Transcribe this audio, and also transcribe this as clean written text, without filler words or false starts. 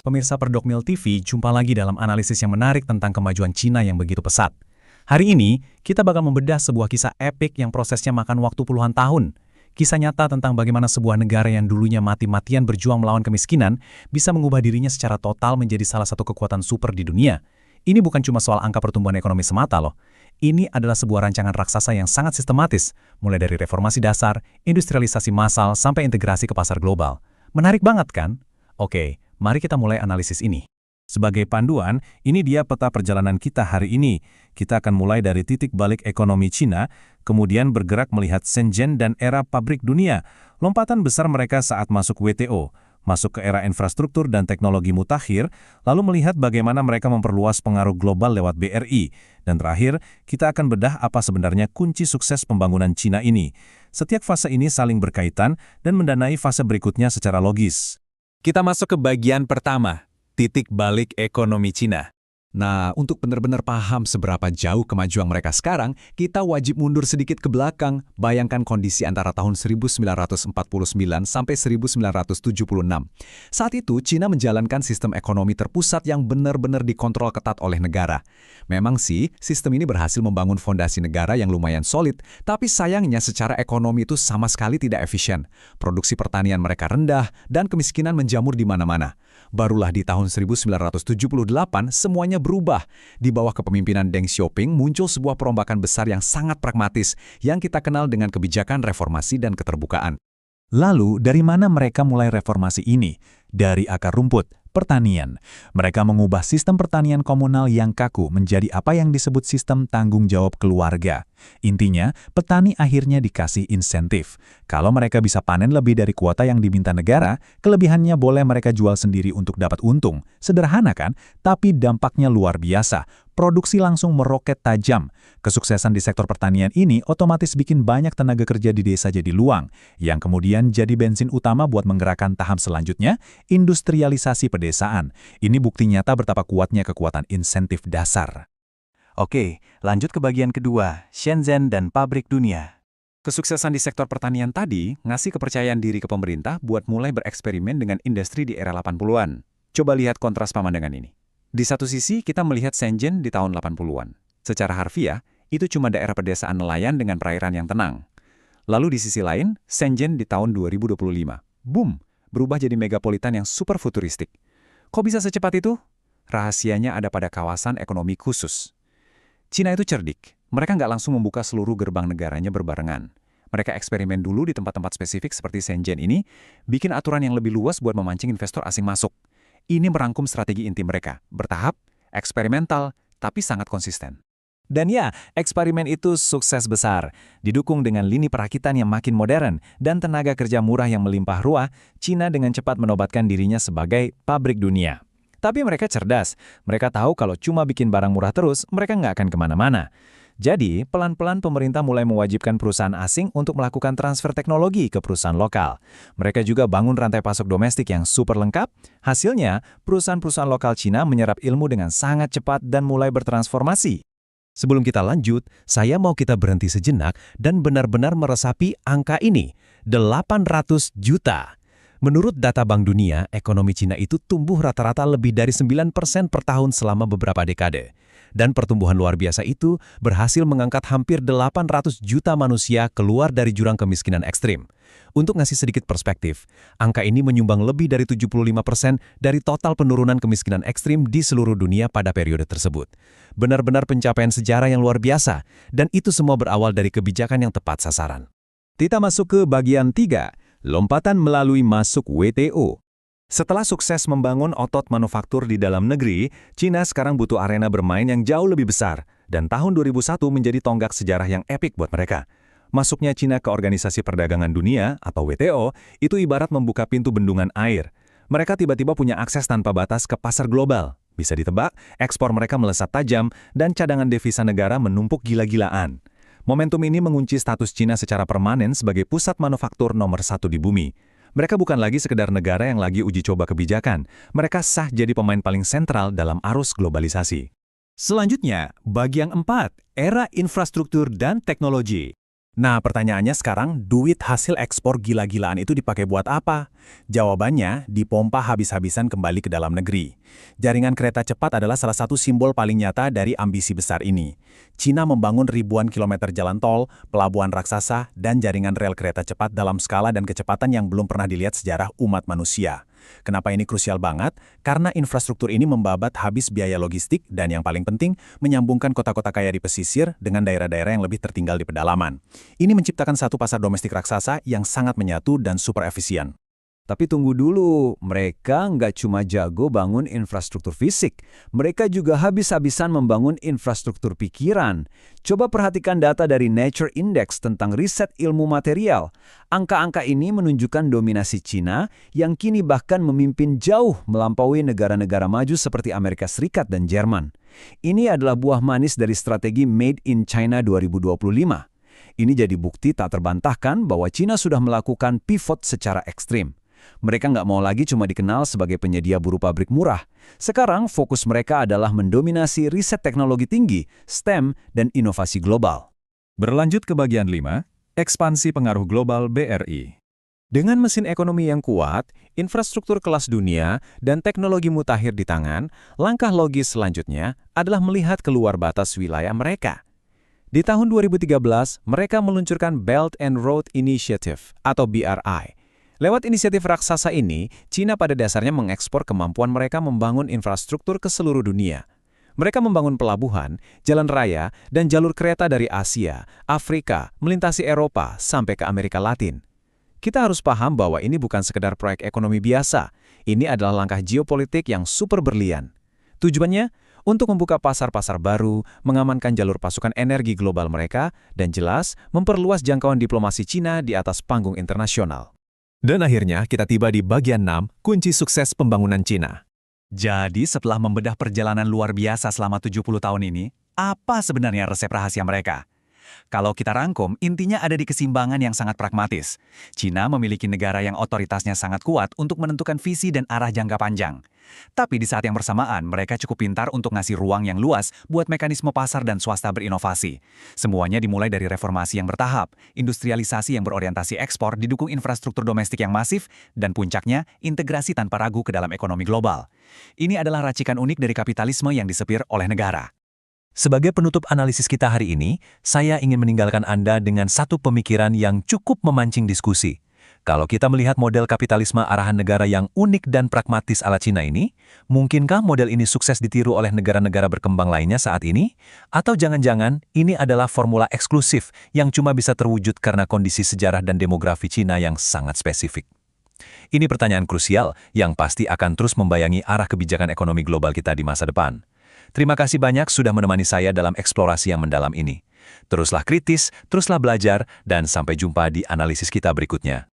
Pemirsa Perdokmil TV, jumpa lagi dalam analisis yang menarik tentang kemajuan Cina yang begitu pesat. Hari ini, kita bakal membedah sebuah kisah epik yang prosesnya makan waktu puluhan tahun. Kisah nyata tentang bagaimana sebuah negara yang dulunya mati-matian berjuang melawan kemiskinan bisa mengubah dirinya secara total menjadi salah satu kekuatan super di dunia. Ini bukan cuma soal angka pertumbuhan ekonomi semata loh. Ini adalah sebuah rancangan raksasa yang sangat sistematis, mulai dari reformasi dasar, industrialisasi massal, sampai integrasi ke pasar global. Menarik banget kan? Oke, mari kita mulai analisis ini. Sebagai panduan, ini dia peta perjalanan kita hari ini. Kita akan mulai dari titik balik ekonomi Cina, kemudian bergerak melihat Shenzhen dan era pabrik dunia, lompatan besar mereka saat masuk WTO, masuk ke era infrastruktur dan teknologi mutakhir, lalu melihat bagaimana mereka memperluas pengaruh global lewat BRI, dan terakhir, kita akan bedah apa sebenarnya kunci sukses pembangunan Cina ini. Setiap fase ini saling berkaitan dan mendanai fase berikutnya secara logis. Kita masuk ke bagian pertama, titik balik ekonomi Cina. Nah, untuk benar-benar paham seberapa jauh kemajuan mereka sekarang, kita wajib mundur sedikit ke belakang. Bayangkan kondisi antara tahun 1949 sampai 1976. Saat itu, Cina menjalankan sistem ekonomi terpusat yang benar-benar dikontrol ketat oleh negara. Memang sih, sistem ini berhasil membangun fondasi negara yang lumayan solid, tapi sayangnya secara ekonomi itu sama sekali tidak efisien. Produksi pertanian mereka rendah, dan kemiskinan menjamur di mana-mana. Barulah di tahun 1978, semuanya berubah. Di bawah kepemimpinan Deng Xiaoping muncul sebuah perombakan besar yang sangat pragmatis yang kita kenal dengan kebijakan reformasi dan keterbukaan. Lalu, dari mana mereka mulai reformasi ini? Dari akar rumput, pertanian. Mereka mengubah sistem pertanian komunal yang kaku menjadi apa yang disebut sistem tanggung jawab keluarga. Intinya, petani akhirnya dikasih insentif. Kalau mereka bisa panen lebih dari kuota yang diminta negara, kelebihannya boleh mereka jual sendiri untuk dapat untung. Sederhana kan? Tapi dampaknya luar biasa. Produksi langsung meroket tajam. Kesuksesan di sektor pertanian ini otomatis bikin banyak tenaga kerja di desa jadi luang, yang kemudian jadi bensin utama buat menggerakkan tahap selanjutnya, industrialisasi pedesaan. Ini bukti nyata betapa kuatnya kekuatan insentif dasar. Oke, lanjut ke bagian kedua, Shenzhen dan pabrik dunia. Kesuksesan di sektor pertanian tadi ngasih kepercayaan diri ke pemerintah buat mulai bereksperimen dengan industri di era 80-an. Coba lihat kontras pemandangan ini. Di satu sisi, kita melihat Shenzhen di tahun 80-an. Secara harfiah, itu cuma daerah pedesaan nelayan dengan perairan yang tenang. Lalu di sisi lain, Shenzhen di tahun 2025. Boom! Berubah jadi megapolitan yang super futuristik. Kok bisa secepat itu? Rahasianya ada pada kawasan ekonomi khusus. Cina itu cerdik. Mereka nggak langsung membuka seluruh gerbang negaranya berbarengan. Mereka eksperimen dulu di tempat-tempat spesifik seperti Shenzhen ini, bikin aturan yang lebih luas buat memancing investor asing masuk. Ini merangkum strategi inti mereka, bertahap, eksperimental, tapi sangat konsisten. Dan ya, eksperimen itu sukses besar. Didukung dengan lini perakitan yang makin modern dan tenaga kerja murah yang melimpah ruah, Cina dengan cepat menobatkan dirinya sebagai pabrik dunia. Tapi mereka cerdas. Mereka tahu kalau cuma bikin barang murah terus, mereka nggak akan kemana-mana. Jadi, pelan-pelan pemerintah mulai mewajibkan perusahaan asing untuk melakukan transfer teknologi ke perusahaan lokal. Mereka juga bangun rantai pasok domestik yang super lengkap. Hasilnya, perusahaan-perusahaan lokal Cina menyerap ilmu dengan sangat cepat dan mulai bertransformasi. Sebelum kita lanjut, saya mau kita berhenti sejenak dan benar-benar meresapi angka ini, 800 juta. Menurut data Bank Dunia, ekonomi Cina itu tumbuh rata-rata lebih dari 9% per tahun selama beberapa dekade. Dan pertumbuhan luar biasa itu berhasil mengangkat hampir 800 juta manusia keluar dari jurang kemiskinan ekstrim. Untuk ngasih sedikit perspektif, angka ini menyumbang lebih dari 75% dari total penurunan kemiskinan ekstrim di seluruh dunia pada periode tersebut. Benar-benar pencapaian sejarah yang luar biasa, dan itu semua berawal dari kebijakan yang tepat sasaran. Kita masuk ke bagian 3, lompatan melalui masuk WTO. Setelah sukses membangun otot manufaktur di dalam negeri, Cina sekarang butuh arena bermain yang jauh lebih besar, dan tahun 2001 menjadi tonggak sejarah yang epik buat mereka. Masuknya Cina ke Organisasi Perdagangan Dunia, atau WTO, itu ibarat membuka pintu bendungan air. Mereka tiba-tiba punya akses tanpa batas ke pasar global. Bisa ditebak, ekspor mereka melesat tajam, dan cadangan devisa negara menumpuk gila-gilaan. Momentum ini mengunci status Cina secara permanen sebagai pusat manufaktur nomor 1 di bumi. Mereka bukan lagi sekedar negara yang lagi uji coba kebijakan. Mereka sah jadi pemain paling sentral dalam arus globalisasi. Selanjutnya, bagian 4, era infrastruktur dan teknologi. Nah, pertanyaannya sekarang, duit hasil ekspor gila-gilaan itu dipakai buat apa? Jawabannya, dipompa habis-habisan kembali ke dalam negeri. Jaringan kereta cepat adalah salah satu simbol paling nyata dari ambisi besar ini. Cina membangun ribuan kilometer jalan tol, pelabuhan raksasa, dan jaringan rel kereta cepat dalam skala dan kecepatan yang belum pernah dilihat sejarah umat manusia. Kenapa ini krusial banget? Karena infrastruktur ini membabat habis biaya logistik dan yang paling penting, menyambungkan kota-kota kaya di pesisir dengan daerah-daerah yang lebih tertinggal di pedalaman. Ini menciptakan satu pasar domestik raksasa yang sangat menyatu dan super efisien. Tapi tunggu dulu, mereka nggak cuma jago bangun infrastruktur fisik, mereka juga habis-habisan membangun infrastruktur pikiran. Coba perhatikan data dari Nature Index tentang riset ilmu material. Angka-angka ini menunjukkan dominasi Cina yang kini bahkan memimpin jauh melampaui negara-negara maju seperti Amerika Serikat dan Jerman. Ini adalah buah manis dari strategi Made in China 2025. Ini jadi bukti tak terbantahkan bahwa Cina sudah melakukan pivot secara ekstrim. Mereka nggak mau lagi cuma dikenal sebagai penyedia buruh pabrik murah. Sekarang fokus mereka adalah mendominasi riset teknologi tinggi, STEM, dan inovasi global. Berlanjut ke bagian 5, ekspansi pengaruh global BRI. Dengan mesin ekonomi yang kuat, infrastruktur kelas dunia, dan teknologi mutakhir di tangan, langkah logis selanjutnya adalah melihat keluar batas wilayah mereka. Di tahun 2013, mereka meluncurkan Belt and Road Initiative atau BRI. Lewat inisiatif raksasa ini, Cina pada dasarnya mengekspor kemampuan mereka membangun infrastruktur ke seluruh dunia. Mereka membangun pelabuhan, jalan raya, dan jalur kereta dari Asia, Afrika, melintasi Eropa, sampai ke Amerika Latin. Kita harus paham bahwa ini bukan sekedar proyek ekonomi biasa. Ini adalah langkah geopolitik yang super berlian. Tujuannya untuk membuka pasar-pasar baru, mengamankan jalur pasukan energi global mereka, dan jelas memperluas jangkauan diplomasi Cina di atas panggung internasional. Dan akhirnya kita tiba di bagian 6, kunci sukses pembangunan Cina. Jadi setelah membedah perjalanan luar biasa selama 70 tahun ini, apa sebenarnya resep rahasia mereka? Kalau kita rangkum, intinya ada di keseimbangan yang sangat pragmatis. Cina memiliki negara yang otoritasnya sangat kuat untuk menentukan visi dan arah jangka panjang. Tapi di saat yang bersamaan, mereka cukup pintar untuk ngasih ruang yang luas buat mekanisme pasar dan swasta berinovasi. Semuanya dimulai dari reformasi yang bertahap, industrialisasi yang berorientasi ekspor didukung infrastruktur domestik yang masif, dan puncaknya, integrasi tanpa ragu ke dalam ekonomi global. Ini adalah racikan unik dari kapitalisme yang disepir oleh negara. Sebagai penutup analisis kita hari ini, saya ingin meninggalkan Anda dengan satu pemikiran yang cukup memancing diskusi. Kalau kita melihat model kapitalisme arahan negara yang unik dan pragmatis ala Cina ini, mungkinkah model ini sukses ditiru oleh negara-negara berkembang lainnya saat ini? Atau jangan-jangan ini adalah formula eksklusif yang cuma bisa terwujud karena kondisi sejarah dan demografi Cina yang sangat spesifik? Ini pertanyaan krusial yang pasti akan terus membayangi arah kebijakan ekonomi global kita di masa depan. Terima kasih banyak sudah menemani saya dalam eksplorasi yang mendalam ini. Teruslah kritis, teruslah belajar, dan sampai jumpa di analisis kita berikutnya.